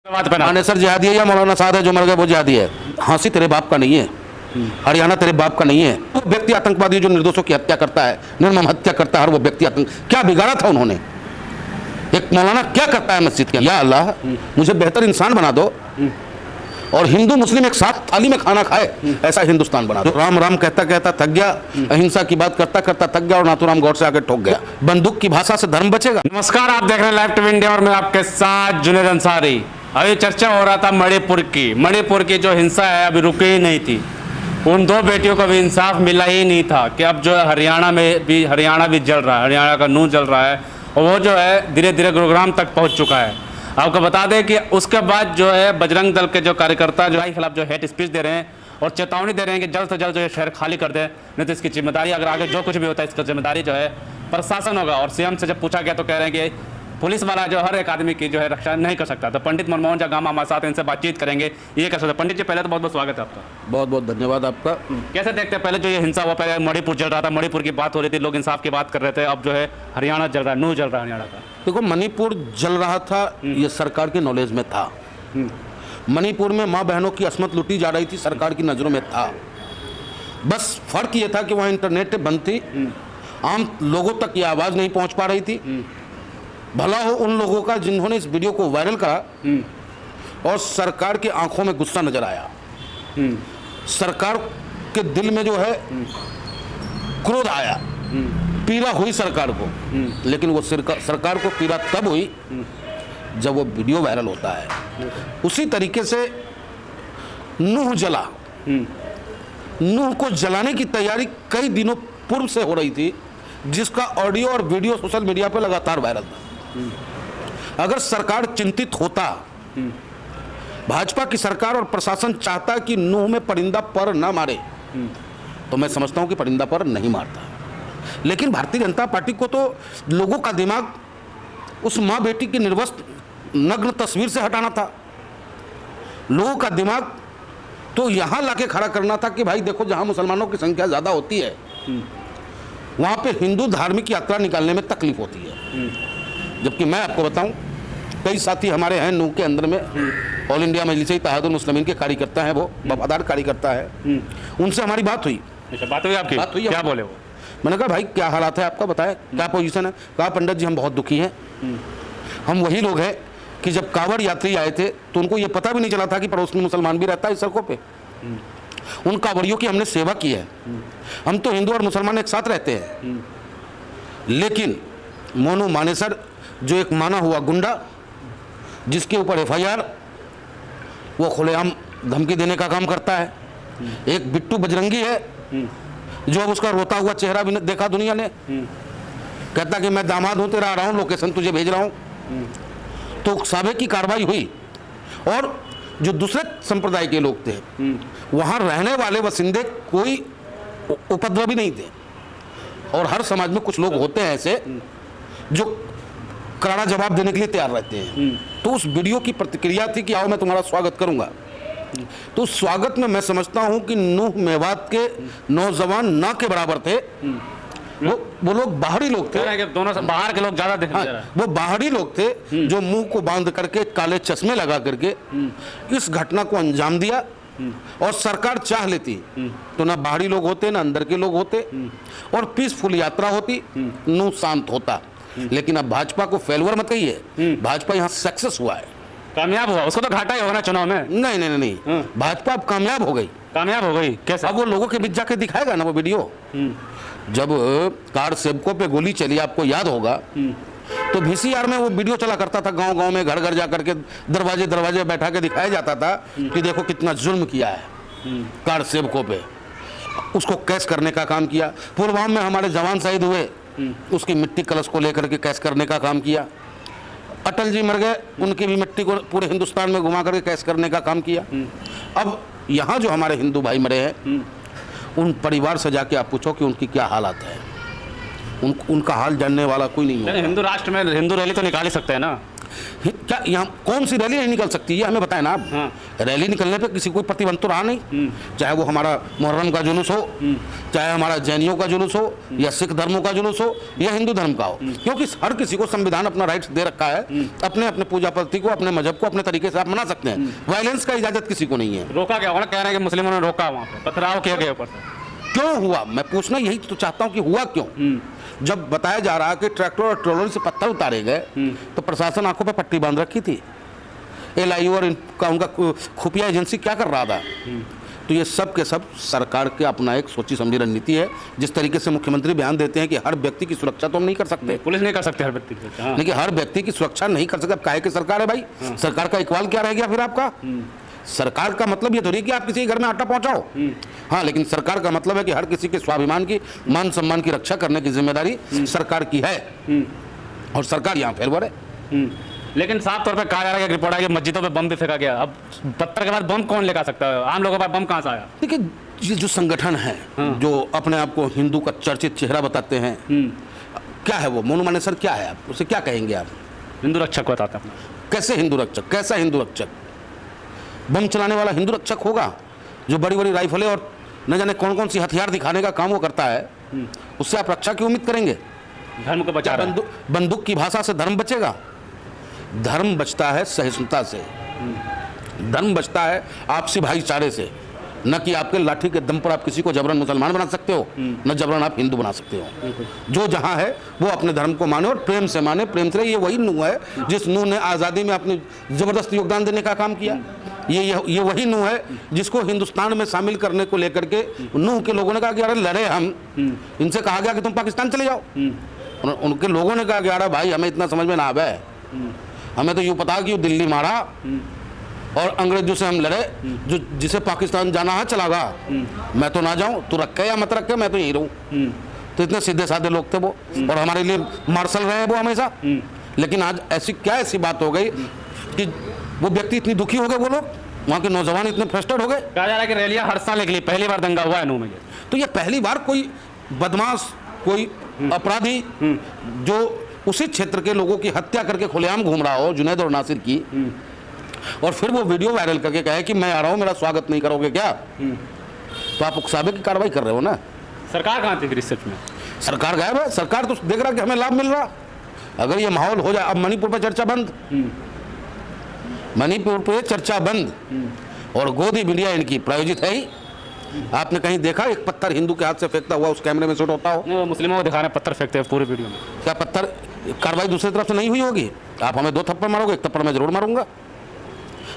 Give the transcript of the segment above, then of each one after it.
बात पे ना मानेसर जिहादी है या मौलाना साद है जो मर गए वो जिहादी है? हाँसी तेरे बाप का नहीं है, हरियाणा तेरे बाप का नहीं है। वो व्यक्ति आतंकवादी जो निर्दोषों की हत्या करता है, निर्मम हत्या करता है, हर वो व्यक्ति आतंक, क्या बिगाड़ा था उन्होंने? एक मौलाना क्या करता है मस्जिद के? या अल्लाह मुझे बेहतर इंसान बना दो और हिंदू मुस्लिम एक साथ थाली में खाना खाए, ऐसा हिंदुस्तान बना दो। राम राम कहता कहता थक गया, अहिंसा की बात करता करता थक गया और नाथूराम गौड से आके ठोक गया। बंदूक की भाषा से धर्म बचेगा? नमस्कार, आप देख रहे हैं लाइव टीवी इंडिया और मैं आपके साथ जुनेद अंसारी। अभी चर्चा हो रहा था मणिपुर की जो हिंसा है अभी रुकी ही नहीं थी। उन दो बेटियों को भी इंसाफ मिला ही नहीं था कि अब जो है हरियाणा भी जल रहा है, हरियाणा का नूह जल रहा है और वो जो है धीरे धीरे गुरुग्राम तक पहुंच चुका है। आपको बता दें कि उसके बाद जो है बजरंग दल के जो कार्यकर्ता जो है खिलाफ जो हेट स्पीच दे रहे हैं और चेतावनी दे रहे हैं कि जल्द से जल्द जो है शहर खाली कर दे, नहीं तो इसकी जिम्मेदारी अगर आगे जो कुछ भी होता है इसका जिम्मेदारी जो है प्रशासन होगा। और सीएम से जब पूछा गया तो कह रहे हैं कि पुलिस वाला जो हर एक आदमी की जो है रक्षा नहीं कर सकता। तो पंडित मनमोहन झा गामा हमारे साथ, इनसे बातचीत करेंगे ये कर सकते। पंडित जी पहले तो बहुत बहुत स्वागत है आपका। बहुत बहुत धन्यवाद आपका। कैसे देखते हैं पहले जो ये हिंसा हुआ, पहले मणिपुर जल रहा था, मणिपुर की बात हो रही थी, लोग इंसाफ की बात कर रहे थे, अब जो है हरियाणा जल रहा है, नूह जल रहा है हरियाणा का। देखो, मणिपुर जल रहा था ये सरकार के नॉलेज में था। मणिपुर में माँ बहनों की असमत लुटी जा रही थी, सरकार की नज़रों में था। बस फर्क ये था कि वहाँ इंटरनेट बंद थी, आम लोगों तक ये आवाज़ नहीं पहुँच पा रही थी। भला हो उन लोगों का जिन्होंने इस वीडियो को वायरल करा और सरकार की आंखों में गुस्सा नजर आया। सरकार के दिल में जो है क्रोध आया, पीड़ा हुई सरकार को। लेकिन वो सरकार को पीड़ा तब हुई जब वो वीडियो वायरल होता है। उसी तरीके से नूह जला, नूह को जलाने की तैयारी कई दिनों पूर्व से हो रही थी, जिसका ऑडियो और वीडियो सोशल मीडिया पर लगातार वायरल था। अगर सरकार चिंतित होता, भाजपा की सरकार और प्रशासन चाहता कि नूह में परिंदा पर न मारे, तो मैं समझता हूं कि परिंदा पर नहीं मारता। लेकिन भारतीय जनता पार्टी को तो लोगों का दिमाग उस मां बेटी की निर्वस्त्र नग्न तस्वीर से हटाना था। लोगों का दिमाग तो यहां लाके खड़ा करना था कि भाई देखो, जहां मुसलमानों की संख्या ज्यादा होती है वहां पे हिंदू धार्मिक यात्रा निकालने में तकलीफ होती है। जबकि मैं आपको बताऊं, कई साथी हमारे हैं नूह के अंदर में, ऑल इंडिया मजलिस इत्तेहादुल मुस्लिमीन के कार्यकर्ता हैं, वो वफादार कार्यकर्ता है। उनसे हमारी बात हुई। बात हुई आपकी? बात हुई। क्या बोले वो? मैंने कहा भाई क्या हालात है आपका, बताएं क्या पोजीशन है। कहा पंडित जी हम बहुत दुखी हैं। हम वही लोग हैं कि जब कांवड़ यात्री आए थे तो उनको ये पता भी नहीं चला था कि पड़ोस में मुसलमान भी रहता है इस सड़कों पे। उन कांवड़ियों की हमने सेवा की है। हम तो हिंदू और मुसलमान एक साथ रहते हैं। लेकिन मोनू मानेसर जो एक माना हुआ गुंडा, जिसके ऊपर FIR, वो खुलेआम धमकी देने का काम करता है। एक बिट्टू बजरंगी है जो अब उसका रोता हुआ चेहरा भी देखा दुनिया ने, कहता कि मैं दामाद हूं तेरा, आ रहा हूं, लोकेशन तुझे भेज रहा हूं। तो साबे की कार्रवाई हुई और जो दूसरे संप्रदाय के लोग थे वहां रहने वाले वसिंदे कोई उपद्रवी नहीं थे। और हर समाज में कुछ लोग होते हैं ऐसे जो करारा जवाब देने के लिए तैयार रहते हैं। तो उस वीडियो की प्रतिक्रिया थी कि आओ मैं तुम्हारा स्वागत करूंगा। तो उस स्वागत में मैं समझता हूं कि नूह मेवात के नौजवान ना के बराबर थे। वो लोग बाहरी लोग थे, दोनों से बाहर के लोग ज्यादा दिख रहे हैं। वो बाहरी लोग थे जो मुंह को बांध करके काले चश्मे लगा करके इस घटना को अंजाम दिया। और सरकार चाह लेती तो ना बाहरी लोग होते ना अंदर के लोग होते और पीसफुल यात्रा होती, नूह शांत होता। लेकिन अब भाजपा को फेलवर मत कहिए, भाजपा यहाँ सक्सेस हुआ है, कामयाब हुआ। उसको तो घाटा ही होगा ना चुनाव में। नहीं, भाजपा अब कामयाब हो गई। कामयाब हो गई कैसे? अब वो लोगों के बीच जाके दिखाएगा ना वो वीडियो। जब कार सेवकों पे गोली चली, आपको याद होगा, तो VCR में वो वीडियो चला करता था, गांव गांव में घर घर जा करके दरवाजे दरवाजे बैठा के दिखाया जाता था कि देखो कितना जुल्म किया है कार सेवकों पे। उसको कैश करने का काम किया। पुलवामा में हमारे जवान शहीद हुए, उसकी मिट्टी कलश को लेकर के कैश करने का काम किया। अटल जी मर गए, उनकी भी मिट्टी को पूरे हिंदुस्तान में घुमा करके कैश करने का काम किया। अब यहाँ जो हमारे हिंदू भाई मरे हैं, उन परिवार से जाके आप पूछो कि उनकी क्या हालत है। उनका हाल जानने वाला कोई नहीं है। हिंदू राष्ट्र में हिंदू रैली तो निकाल ही सकते हैं ना। क्या यहाँ कौन सी रैली नहीं निकल सकती है, हमें बताएं ना आप। हाँ। रैली निकलने पे किसी कोई प्रतिबंध तो रहा नहीं, चाहे वो हमारा मुहर्रम का जुलूस हो, चाहे हमारा जैनियों का जुलूस हो, या सिख धर्मों का जुलूस हो, या हिंदू धर्म का हो, क्योंकि हर किसी को संविधान अपना राइट्स दे रखा है, अपने अपने पूजा पद्धति को, अपने मजहब को अपने तरीके से आप मना सकते हैं। वायलेंस का इजाजत किसी को नहीं है। रोका क्या होगा, कह रहे हैं कि मुस्लिमों ने रोका, वहाँ पे पथराव किया गया ऊपर से। क्यों हुआ, मैं पूछना यही तो चाहता हूं कि हुआ क्यों। जब बताया जा रहा है कि ट्रैक्टर और ट्रॉलर से पत्थर उतारे गए, तो प्रशासन आंखों पे पट्टी बांध रखी थी। एलआईयू और उनका खुफिया एजेंसी क्या कर रहा था। तो ये सब के सब सरकार के अपना एक सोची समझी रणनीति है। जिस तरीके से मुख्यमंत्री बयान देते हैं कि हर व्यक्ति की सुरक्षा तो हम नहीं कर सकते, पुलिस नहीं कर सकती हर व्यक्ति की। हाँ। लेकिन हर व्यक्ति की सुरक्षा नहीं कर सकते। अब काहे की सरकार है भाई, सरकार का इकबाल क्या रह गया फिर आपका। सरकार का मतलब ये थोड़ी कि आप किसी के घर में आटा पहुंचाओ। हाँ, लेकिन सरकार का मतलब है कि हर किसी के स्वाभिमान की, मान सम्मान की रक्षा करने की जिम्मेदारी सरकार की है, और सरकार यहाँ फेरवर है। लेकिन साफ तौर पे कहा जा रहा है कि रिपोर्ट आई कि मस्जिदों पे बम भी फेंका गया। अब पत्थर के बाद बम कौन लेकर सकता है, आम लोगों के पास बम कहाँ से आया। देखिए, ये जो संगठन है, जो अपने आप को हिंदू का चर्चित चेहरा बताते हैं, क्या है वो मोनुमानेसर, क्या है, आप उसे क्या कहेंगे आप। हिंदू रक्षक बताते हैं। कैसे हिंदू रक्षक, कैसा हिंदू रक्षक। बम चलाने वाला हिंदू रक्षक होगा जो बड़ी बड़ी राइफलें और न जाने कौन कौन सी हथियार दिखाने का काम वो करता है, उससे आप रक्षा की उम्मीद करेंगे। धर्म को बचा रहा है। बंदूक की भाषा से धर्म बचेगा। धर्म बचता है सहिष्णुता से, धर्म बचता है आपसी भाईचारे से, न कि आपके लाठी के दम पर आप किसी को जबरन मुसलमान बना सकते हो, न जबरन आप हिंदू बना सकते हो। जो जहाँ है वो अपने धर्म को माने और प्रेम से माने, प्रेम से। ये वही नूह है जिस नूह ने आज़ादी में अपने ज़बरदस्त योगदान देने का काम किया। ये वही नूह है जिसको हिंदुस्तान में शामिल करने को लेकर के नूह के लोगों ने कहा कि अरे लड़े हम, इनसे कहा गया कि तुम पाकिस्तान चले जाओ। उनके लोगों ने कहा कि अरे भाई हमें इतना समझ में ना आवे, हमें तो यूँ पता कि दिल्ली मारा और अंग्रेजों से हम लड़े, जो जिसे पाकिस्तान जाना है चला गा, मैं तो ना जाऊं, तू रखे या मत रखे, मैं तो यहीं रहूं। तो इतने सीधे साधे लोग थे वो, और हमारे लिए मार्शल रहे वो हमेशा। लेकिन आज ऐसी बात हो गई कि वो व्यक्ति इतनी दुखी हो गए, वो लोग वहाँ के नौजवान इतने फ्रस्ट्रेट हो गए। कहा जा रहा है कि रैलियां हर साल निकली, पहली बार दंगा हुआ है नूह में। तो ये पहली बार कोई बदमाश, कोई अपराधी जो उसी क्षेत्र के लोगों की हत्या करके खुलेआम घूम रहा हो, जुनैद और नासिर की, और फिर वो वीडियो वायरल करके कहे कि मैं आ रहा हूँ, मेरा स्वागत नहीं करोगे क्या। तो आप उकसावे की कार्रवाई कर रहे हो ना। सरकार कहाँ थी रिसर्च में, सरकार गायब है। सरकार तो देख रहा कि हमें लाभ मिल रहा। अगर ये माहौल हो जाए, अब मणिपुर पर चर्चा बंद, मणिपुर पे चर्चा बंद, और गोदी मीडिया इनकी प्रायोजित है ही। आपने कहीं देखा एक पत्थर हिंदू के हाथ से फेंकता हुआ उस कैमरे में शूट होता हो। मुस्लिमों को दिखा रहे पत्थर फेंकते हैं पूरे वीडियो में। क्या पत्थर कार्रवाई दूसरी तरफ से नहीं हुई होगी। आप हमें 2 थप्पड़ मारोगे, 1 थप्पड़ मैं जरूर मारूंगा,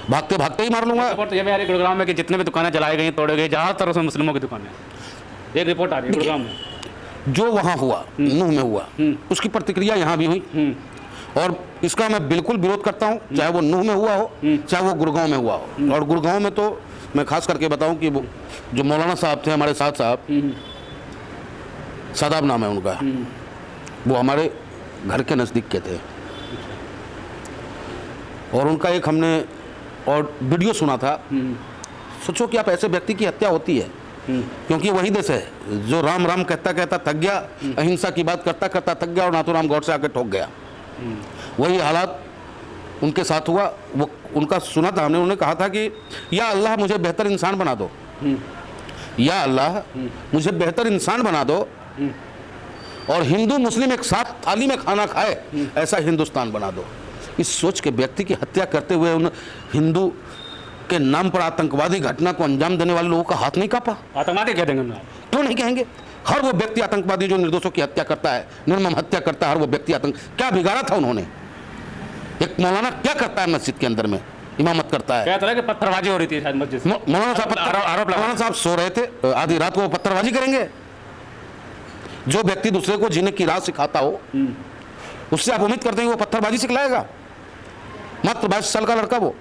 भागते भागते ही मार लूंगा। रिपोर्ट ये भी आ रही है गुड़गांव में कि जितने भी दुकानें जलाई गई, तोड़ी गई, ज़्यादातर उसमें मुस्लिमों की दुकानें। एक रिपोर्ट आ रही है गुड़गांव में। जो वहाँ हुआ, नूह में हुआ, उसकी प्रतिक्रिया यहाँ भी हुई, और इसका मैं बिल्कुल विरोध करता हूँ, चाहे वो नूह में हुआ हो, चाहे वो गुड़गांव में हुआ हो। और गुड़गांव में तो मैं खास करके बताऊं कि वो जो मौलाना साहब थे हमारे साथ, साहब सादाब नाम है उनका, वो हमारे घर के नज़दीक के थे, और उनका एक हमने और वीडियो सुना था। सोचो कि आप ऐसे व्यक्ति की हत्या होती है, क्योंकि वही देश है जो राम राम कहता कहता थक गया, अहिंसा की बात करता करता थक गया, और नाथूराम गौड से आके ठोक गया। वही हालात उनके साथ हुआ। वो उनका सुना था हमने, उन्होंने कहा था कि या अल्लाह मुझे बेहतर इंसान बना दो, या अल्लाह मुझे बेहतर इंसान बना दो, और हिंदू मुस्लिम एक साथ थाली में खाना खाए ऐसा हिंदुस्तान बना दो। इस सोच के व्यक्ति की हत्या करते हुए उन हिंदू के नाम पर आतंकवादी घटना को अंजाम देने वाले लोगों का हाथ नहीं कांपा। आतंकवादी कह देंगे, क्यों नहीं कहेंगे। हर वो व्यक्ति आतंकवादी जो निर्दोषों की हत्या करता है, निर्मम हत्या करता है, हर वो व्यक्ति आतंक। क्या बिगाड़ा था उन्होंने। एक मौलाना क्या करता है मस्जिद के अंदर में, इमामत करता है। क्या था कि पत्थरबाजी हो रही थी शायद मस्जिद में। मौलाना साहब सो रहे थे, आधी रात को वो पत्थरबाजी करेंगे। जो व्यक्ति दूसरे को जीने की राह सिखाता हो, उससे आप उम्मीद करते हैं वो पत्थरबाजी सिखलाएगा। मात्र 22 साल का लड़का वो।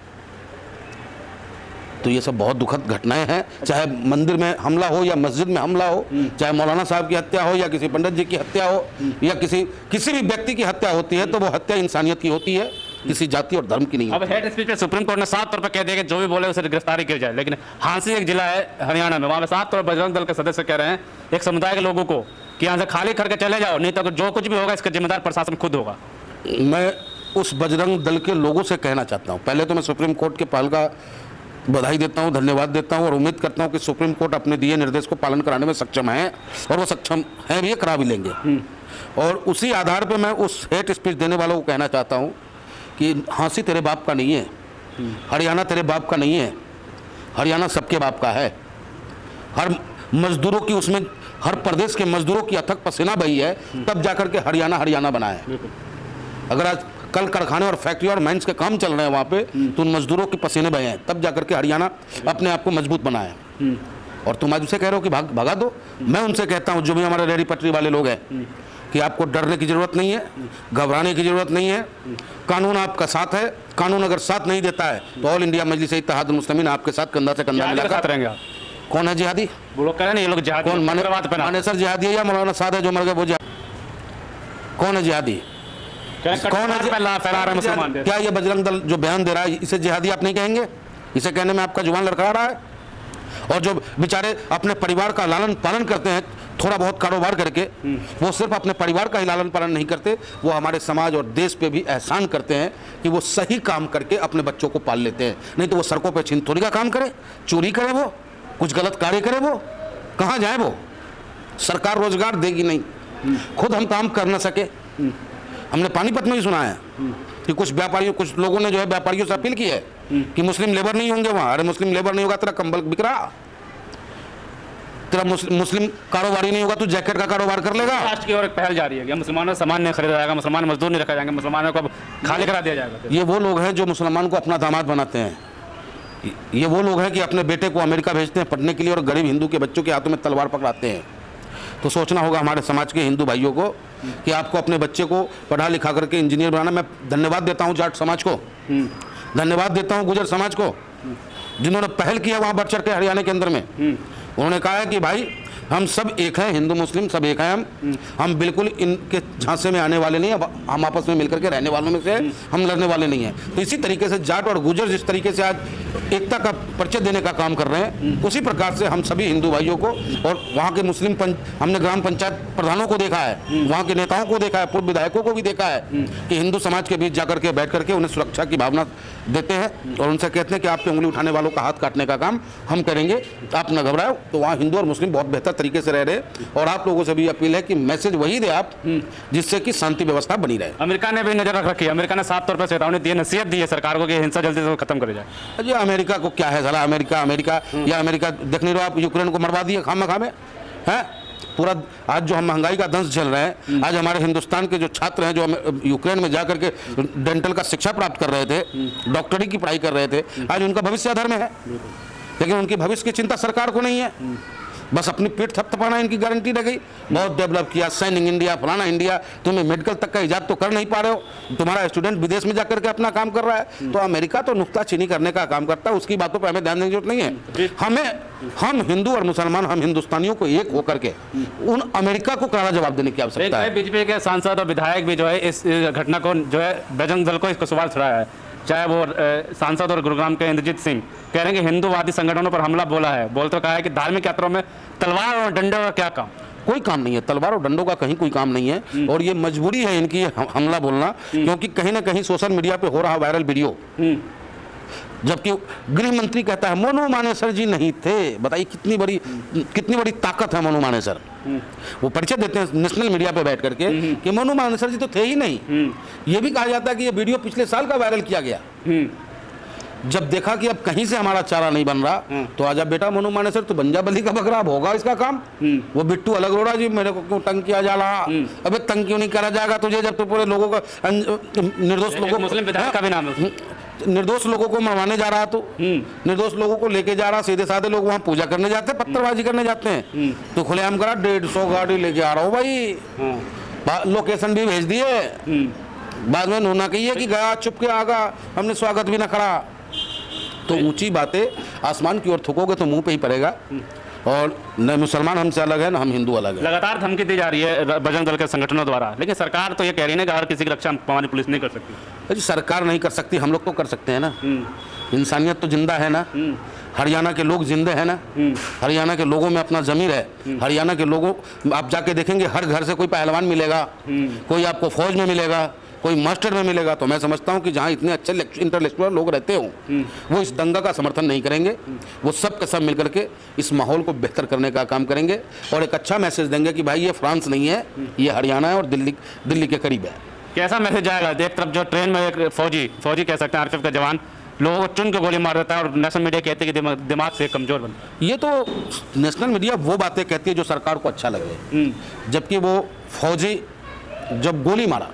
तो ये सब बहुत दुखद घटनाएं हैं, चाहे मंदिर में हमला हो या मस्जिद में हमला हो, चाहे मौलाना साहब की हत्या हो या किसी पंडित जी की हत्या हो, या किसी भी व्यक्ति की हत्या होती है, तो वो हत्या इंसानियत की होती है, किसी जाति और धर्म की नहीं। अब हेड स्पीच पे सुप्रीम कोर्ट ने साफ तौर पर कह दिया कि जो भी बोले उसे गिरफ्तारी की जाए। लेकिन हांसी एक जिला है हरियाणा में, वहाँ पे साफ तौर पर बजरंग दल के सदस्य कह रहे हैं एक समुदाय के लोगों को कि यहाँ से खाली करके चले जाओ, नहीं तो जो कुछ भी होगा इसका जिम्मेदार प्रशासन खुद होगा। मैं उस बजरंग दल के लोगों से कहना चाहता हूँ, पहले तो मैं सुप्रीम कोर्ट के पहल का बधाई देता हूँ, धन्यवाद देता हूँ और उम्मीद करता हूँ कि सुप्रीम कोर्ट अपने दिए निर्देश को पालन कराने में सक्षम है और वो सक्षम है भी, करा भी लेंगे। और उसी आधार पर मैं उस हेट स्पीच देने वालों को कहना चाहता हूँ कि हाँसी तेरे बाप का नहीं है, हरियाणा तेरे बाप का नहीं है, हरियाणा सबके बाप का है। हर मजदूरों की उसमें, हर प्रदेश के मजदूरों की अथक पसीना बही है, तब जाकर के हरियाणा हरियाणा बना है। अगर आज कल कारखाने और फैक्ट्री और माइंस के काम चल रहे हैं वहाँ पे, तो उन मजदूरों के पसीने बहे हैं, तब जाकर के हरियाणा अपने आप को मजबूत बनाया। और तुम आज उसे कह रहे हो कि भगा दो। मैं उनसे कहता हूँ, जो भी हमारे रेहड़ी पटरी वाले लोग हैं, कि आपको डरने की ज़रूरत नहीं है, घबराने की ज़रूरत नहीं है। कानून आपका साथ है। कानून अगर साथ नहीं देता है तो ऑल इंडिया मजलिस इत्तेहादुल मुस्लिमीन आपके साथ कंधा से कंधा मिलाकर रहेंगे आप। कौन है जिहादी? वो लोग कह रहे हैं ये लोग जिहादी, कौन? मानेसर जिहादी है या मौलाना साद है जो मर गए वो जिहादी? कौन है जिहादी? कौन है फैला रहे मुसलमान? क्या ये बजरंग दल जो बयान दे रहा है, इसे जिहादी आप नहीं कहेंगे? इसे कहने में आपका जुबान लड़खड़ा रहा है? और जो बेचारे अपने परिवार का लालन पालन करते हैं थोड़ा बहुत कारोबार करके, वो सिर्फ अपने परिवार का ही लालन पालन नहीं करते, वो हमारे समाज और देश पे भी एहसान करते हैं कि वो सही काम करके अपने बच्चों को पाल लेते हैं। नहीं तो वो सड़कों पे छिनतोरी का काम करे, चोरी करे, वो कुछ गलत कार्य करे, वो कहाँ जाए? वो सरकार रोजगार देगी नहीं, खुद हम काम कर न सके। हमने पानीपत में भी सुना है कि कुछ व्यापारियों, कुछ लोगों ने जो है व्यापारियों से अपील की है कि मुस्लिम लेबर नहीं होंगे वहाँ। अरे मुस्लिम लेबर नहीं होगा, तेरा कंबल बिक रहा, तेरा मुस्लिम कारोबारी नहीं होगा, तू जैकेट का कारोबार कर लेगा। राष्ट्र की ओर एक पहल जारी है कि मुसलमानों सामान नहीं खरीदा जाएगा, मुसलमान मजदूर नहीं रखा जाएंगे, मुसलमानों को अब खाली करा दिया जाएगा। ये वो लोग हैं जो मुसलमान को अपना दामाद बनाते हैं। ये वो लोग हैं कि अपने बेटे को अमेरिका भेजते हैं पढ़ने के लिए और गरीब हिंदू के बच्चों के हाथों में तलवार पकड़ाते हैं। तो सोचना होगा हमारे समाज के हिंदू भाइयों को कि आपको अपने बच्चे को पढ़ा लिखा करके इंजीनियर बनाना। मैं धन्यवाद देता हूँ जाट समाज को, धन्यवाद देता हूँ गुजर समाज को, जिन्होंने पहल किया वहाँ बढ़ चढ़ के हरियाणा के अंदर में। उन्होंने कहा है कि भाई हम सब एक हैं, हिंदू मुस्लिम सब एक हैं, हम बिल्कुल इनके झांसे में आने वाले नहीं हैं, हम आपस में मिलकर के रहने वालों में से, हम लड़ने वाले नहीं हैं। तो इसी तरीके से जाट और गुजर जिस तरीके से आज एकता का परिचय देने का काम कर रहे हैं, उसी प्रकार से हम सभी हिंदू भाइयों को और वहाँ के मुस्लिम हमने ग्राम पंचायत प्रधानों को देखा है, वहाँ के नेताओं को देखा है, पूर्व विधायकों को भी देखा है कि हिंदू समाज के बीच जाकर के बैठ करके उन्हें सुरक्षा की भावना देते हैं और उनसे कहते हैं कि आपके उंगली उठाने वालों का हाथ काटने का काम हम करेंगे, आप न घबराओ। तो वहाँ हिंदू और मुस्लिम बहुत बेहतर तरीके से रह रहे। और आप लोगों से भी अपील है कि मैसेज वही दे आप जिससे कि शांति व्यवस्था बनी रहे। अमेरिका ने भी नजर रख रखी है, अमेरिका ने साफ तौर पर चेतावनी दी है, नसीहत दी है सरकार को कि हिंसा जल्दी से खत्म करे जाए। अजय अमेरिका को क्या है, साला अमेरिका या अमेरिका देख नहीं रहे आप, यूक्रेन को मरवा दिए खामा में है पूरा। आज जो हम महंगाई का दंश झेल रहे हैं, आज हमारे हिंदुस्तान के जो छात्र हैं जो यूक्रेन में जाकर के डेंटल का शिक्षा प्राप्त कर रहे थे, डॉक्टरी की पढ़ाई कर रहे थे, आज उनका भविष्य अधर में है, लेकिन उनकी भविष्य की चिंता सरकार को नहीं है। बस अपनी पीठ थपथपाना इनकी गारंटी रह गई। बहुत डेवलप किया, सैनिंग इंडिया, फलाना इंडिया, तुम्हें मेडिकल तक का इजाद तो कर नहीं पा रहे हो, तुम्हारा स्टूडेंट विदेश में जाकर के अपना काम कर रहा है। तो अमेरिका तो नुक्ताचीनी करने का काम करता है, उसकी बातों पर हमें ध्यान देने की जरूरत नहीं है। हम हिंदू और मुसलमान, हम हिंदुस्तानियों को एक होकर के उन अमेरिका को करारा जवाब देने की आवश्यकता है। बीजेपी के सांसद और विधायक भी जो है इस घटना को जो है बजरंग दल को इसको सवाल छुड़ाया है, चाहे वो सांसद और गुरुग्राम के इंद्रजीत सिंह कह रहे हैं कि हिंदूवादी संगठनों पर हमला बोला है, बोलते कहा है कि धार्मिक यात्राओं में तलवार और डंडे का क्या काम? कोई काम नहीं है, तलवार और डंडों का कहीं कोई काम नहीं है। और ये मजबूरी है इनकी हमला बोलना, क्योंकि कहीं ना कहीं सोशल मीडिया पे हो रहा वायरल वीडियो, जबकि गृह मंत्री कहता है मनु मानेसर जी नहीं थे। बताइए कितनी बड़ी ताकत है मनु मानेसर। वो परिचय देते हैं नेशनल मीडिया पे बैठ करके कि मनु मानेसर जी तो थे ही नहीं। ये भी कहा जाता है कि ये वीडियो पिछले साल का वायरल किया गया। जब देखा कि अब कहीं से हमारा चारा नहीं बन रहा, तो आजा बेटा मनु मानेसर, तो बंजा बली का बकरा, अब होगा इसका काम। वो बिट्टू अलग रोड़ा जी मेरे को क्यों तंग किया जा रहा? अबे तंग क्यों नहीं करा जाएगा तुझे, जब तो पूरे लोगों का निर्दोष लोगों, मुस्लिम विधायक का भी नाम है, निर्दोष लोगों को मरवाने जा रहा, तो निर्दोष लोगों को लेके जा रहा। सीधे साधे लोग वहाँ पूजा करने जाते हैं, पत्थरबाजी करने जाते हैं, तो खुलेआम करा 150 गाड़ी लेके आ रहा हूँ भाई, लोकेशन भी भेज दिए। बाद में नूना कही कि गया चुप के आगा, हमने स्वागत भी ना करा। तो ऊंची बातें आसमान की ओर थूकोगे तो मुंह पे ही पड़ेगा। और न मुसलमान हमसे अलग है, न हम हिंदू अलग है। लगातार धमकी दी जा रही है बजरंग दल के संगठनों द्वारा, लेकिन सरकार तो ये कह रही है कि हर किसी की रक्षा हमारी पुलिस नहीं कर सकती। सरकार नहीं कर सकती, हम लोग तो कर सकते हैं ना। इंसानियत तो जिंदा है ना, हरियाणा के लोग जिंदे हैं ना, हरियाणा के लोगों में अपना ज़मीर है। हरियाणा के लोगों, आप जाके देखेंगे हर घर से कोई पहलवान मिलेगा, कोई आपको फौज में मिलेगा, कोई मास्टर में मिलेगा, तो मैं समझता हूं कि जहां इतने अच्छे इंटेलेक्चुअल लोग रहते हों वो इस दंगा का समर्थन नहीं करेंगे। वो सब के सब मिलकर के इस माहौल को बेहतर करने का काम करेंगे और एक अच्छा मैसेज देंगे कि भाई ये फ्रांस नहीं है, ये हरियाणा है और दिल्ली के करीब है। कैसा मैसेज आएगा? एक तरफ जो ट्रेन में एक फौजी कह सकते हैं, आरपीएफ का जवान लोगों को चुन के गोली मार देता है और नेशनल मीडिया कहते हैं कि दिमाग से कमजोर बनता है। ये तो नेशनल मीडिया वो बातें कहती है जो सरकार को अच्छा लगे, जबकि वो फौजी जब गोली मारा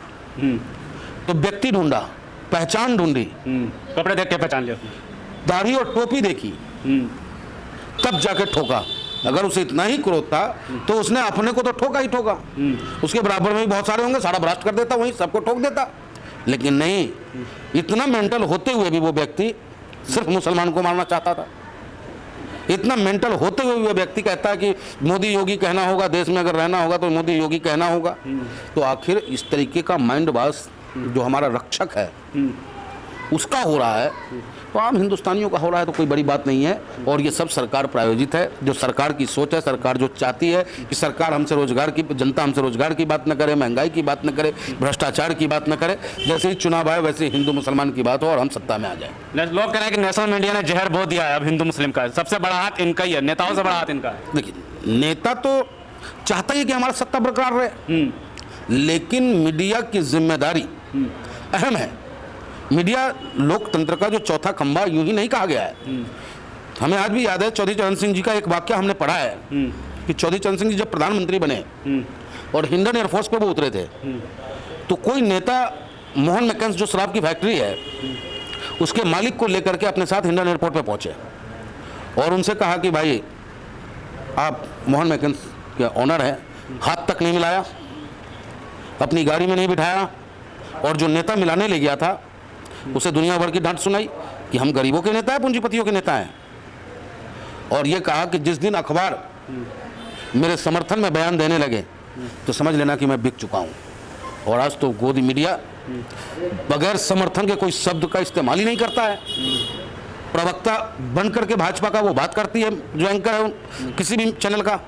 तो व्यक्ति ढूंढा, पहचान ढूंढी, कपड़े देख के पहचान लिया, दाढ़ी और टोपी देखी, तब जाके ठोका। अगर उसे इतना ही क्रोध था तो उसने अपने को तो ठोका ही ठोका, उसके बराबर में भी बहुत सारे होंगे, सारा ब्रास्ट कर देता, वहीं सबको ठोक देता। लेकिन नहीं, इतना मेंटल होते हुए भी वो व्यक्ति सिर्फ मुसलमान को मारना चाहता था। इतना मेंटल होते हुए भी वो व्यक्ति कहता है कि मोदी योगी कहना होगा, देश में अगर रहना होगा तो मोदी योगी कहना होगा। तो आखिर इस तरीके का माइंड वॉश जो हमारा रक्षक है उसका हो रहा है, तो आम हिंदुस्तानियों का हो रहा है, तो कोई बड़ी बात नहीं है। और ये सब सरकार प्रायोजित है, जो सरकार की सोच है। सरकार जो चाहती है कि सरकार हमसे रोजगार की, जनता हमसे रोजगार की बात न करे, महंगाई की बात न करे, भ्रष्टाचार की बात न करे। जैसे ही चुनाव आए वैसे हिंदू मुसलमान की बात हो और हम सत्ता में आ जाए। लोग कह रहे हैं कि नेशनल मीडिया ने जहर बो दिया है अब हिंदू मुस्लिम का, सबसे बड़ा हाथ इनका ही है, नेताओं से बड़ा हाथ इनका है। देखिए, नेता तो चाहता ही कि हमारा सत्ता बरकरार रहे, लेकिन मीडिया की जिम्मेदारी अहम है। मीडिया लोकतंत्र का जो चौथा खंभा यूं ही नहीं कहा गया है। हमें आज भी याद है चौधरी चरण सिंह जी का एक वाक्य हमने पढ़ा है कि चौधरी चरण सिंह जी जब प्रधानमंत्री बने और हिंडन एयरफोर्स पे वो उतरे थे, तो कोई नेता मोहन मैकेंस जो शराब की फैक्ट्री है उसके मालिक को लेकर के अपने साथ हिंडन एयरपोर्ट पे पहुंचे और उनसे कहा कि भाई आप मोहन मैकेंस के ऑनर हैं, हाथ तक नहीं मिलाया, अपनी गाड़ी में नहीं बिठाया, और जो नेता मिलाने ले गया था उसे दुनिया भर की डांट सुनाई कि हम गरीबों के नेता हैं, पूंजीपतियों के नेता हैं। और ये कहा कि जिस दिन अखबार मेरे समर्थन में बयान देने लगे तो समझ लेना कि मैं बिक चुका हूं। और आज तो गोदी मीडिया बगैर समर्थन के कोई शब्द का इस्तेमाल ही नहीं करता है। प्रवक्ता बन करके भाजपा का वो बात करती है जो एंकर है किसी भी चैनल का।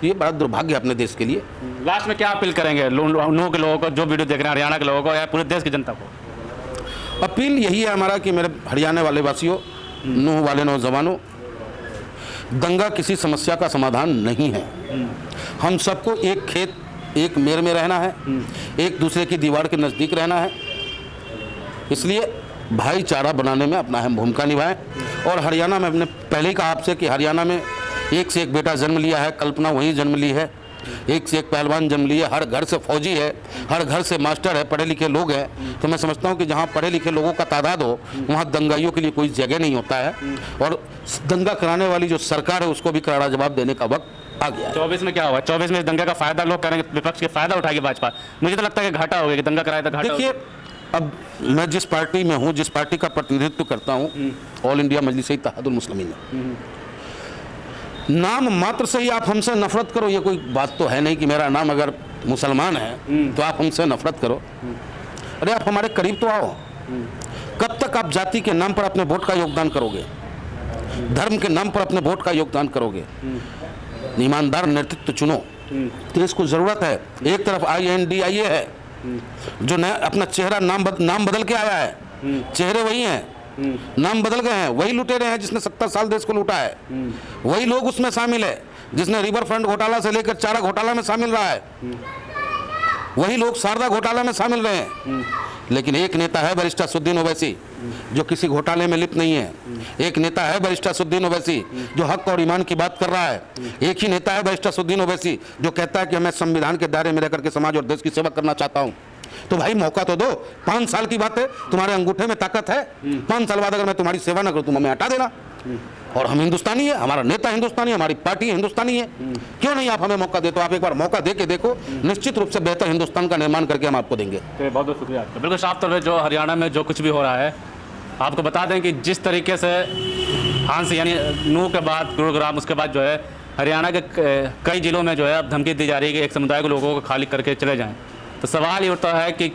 ये बड़ा दुर्भाग्य है अपने देश के लिए। लास्ट में क्या अपील करेंगे नूह के लोगों को, जो वीडियो देख रहे हैं, हरियाणा के लोगों को या पूरे देश की जनता को? अपील यही है हमारा कि मेरे हरियाणा वाले वासियों, नूह वाले नौजवानों, दंगा किसी समस्या का समाधान नहीं है। हम सबको एक खेत एक मेर में रहना है, एक दूसरे की दीवार के नज़दीक रहना है। इसलिए भाईचारा बनाने में अपना अहम भूमिका निभाएं। और हरियाणा में हमने पहले ही कहा आपसे कि हरियाणा में एक से एक बेटा जन्म लिया है, कल्पना वहीं जन्म ली है, एक से एक पहलवान जन्म लिए, हर घर से फौजी है, हर घर से मास्टर है, पढ़े लिखे लोग हैं। तो मैं समझता हूं कि जहां पढ़े लिखे लोगों का तादाद हो वहां दंगाइयों के लिए कोई जगह नहीं होता है। और दंगा कराने वाली जो सरकार है उसको भी करारा जवाब देने का वक्त आ गया। 24 में क्या हुआ? 24 में इस दंगे का फायदा लोग करेंगे, विपक्ष के फायदा उठाएगी भाजपा। मुझे तो लगता है कि घाटा हो गया कि दंगा कराया था, घाटा। देखिए, अब मैं जिस पार्टी में हूँ, जिस पार्टी का प्रतिनिधित्व करता हूँ, ऑल इंडिया मजलिस इत्तेहादुल मुस्लिमीन, नाम मात्र से ही आप हमसे नफरत करो, ये कोई बात तो है नहीं कि मेरा नाम अगर मुसलमान है तो आप हमसे नफरत करो। अरे आप हमारे करीब तो आओ। कब तक आप जाति के नाम पर अपने वोट का योगदान करोगे, धर्म के नाम पर अपने वोट का योगदान करोगे? ईमानदार नेतृत्व चुनो। देश को जरूरत है। एक तरफ INDIA है जो नया अपना चेहरा नाम बदल के आया है, चेहरे वही हैं, नाम बदल गए हैं। वही लुटेरे हैं जिसने 70 साल देश को लूटा है, वही लोग उसमें शामिल है जिसने रिवर फ्रंट घोटाला से लेकर चारा घोटाला में शामिल रहा है, वही लोग शारदा घोटाला में शामिल रहे हैं। लेकिन एक नेता है बैरिस्टर असदुद्दीन ओवैसी जो किसी घोटाले में लिप्त नहीं है। एक नेता है बैरिस्टर असदुद्दीन ओवैसी जो हक और ईमान की बात कर रहा है। एक ही नेता है बैरिस्टर असदुद्दीन ओवैसी जो कहता है कि मैं संविधान के दायरे में रहकर के समाज और देश की सेवा करना चाहता हूँ। तो भाई मौका तो दो। 5 साल की बात है, तुम्हारे अंगूठे में ताकत है। 5 साल बाद अगर मैं तुम्हारी सेवा न करूँ तुम हमें हटा देना। और हम हिंदुस्तानी है, हमारा नेता हिंदुस्तानी है, हमारी पार्टी हिंदुस्तानी है। क्यों नहीं आप हमें मौका देते हो? आप एक बार मौका दे के देखो, निश्चित रूप से बेहतर हिंदुस्तान का निर्माण करके हम आपको देंगे। बहुत बहुत शुक्रिया आपका। बिल्कुल साफ तौर पर जो हरियाणा में जो कुछ भी हो रहा है, आपको बता दें कि जिस तरीके से हांसी यानी नूह के बाद गुरुग्राम, उसके बाद जो है हरियाणा के कई जिलों में जो है अब धमकी दी जा रही है कि एक समुदाय के लोगों को खाली करके चले जाएं। तो सवाल ये उठता है कि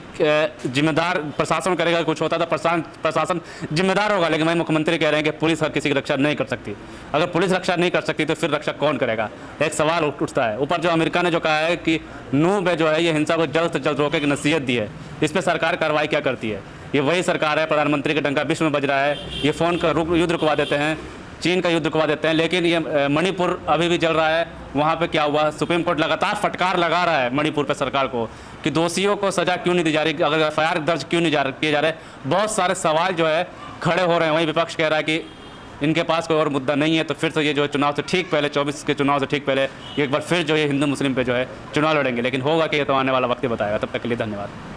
जिम्मेदार प्रशासन करेगा, कुछ होता तो प्रशासन जिम्मेदार होगा, लेकिन भाई मुख्यमंत्री कह रहे हैं कि पुलिस किसी की रक्षा नहीं कर सकती। अगर पुलिस रक्षा नहीं कर सकती तो फिर रक्षा कौन करेगा, एक सवाल उठता है। ऊपर जो अमेरिका ने जो कहा है कि नूब है जो है ये हिंसा को जल्द से जल्द रोके की नसीहत दी है, इस पर सरकार कार्रवाई क्या करती है? ये वही सरकार है, प्रधानमंत्री का डंका विश्व में बज रहा है, ये फ़ोन का युद्ध रुकवा देते हैं, चीन का युद्ध रुकवा देते हैं, लेकिन ये मणिपुर अभी भी चल रहा है। वहाँ पे क्या हुआ, सुप्रीम कोर्ट लगातार फटकार लगा रहा है मणिपुर पे सरकार को कि दोषियों को सज़ा क्यों नहीं दी जा रही, अगर एफआईआर दर्ज क्यों नहीं किए जा रहे। बहुत सारे सवाल जो है खड़े हो रहे हैं। वहीं विपक्ष कह रहा है कि इनके पास कोई और मुद्दा नहीं है, तो फिर से ये जो है चुनाव से ठीक पहले 24 के चुनाव से ठीक पहले एक बार फिर जो है हिंदू मुस्लिम पे जो है चुनाव लड़ेंगे। लेकिन होगा कि ये तो आने वाला वक्त ही बताएगा। तब तक के लिए धन्यवाद।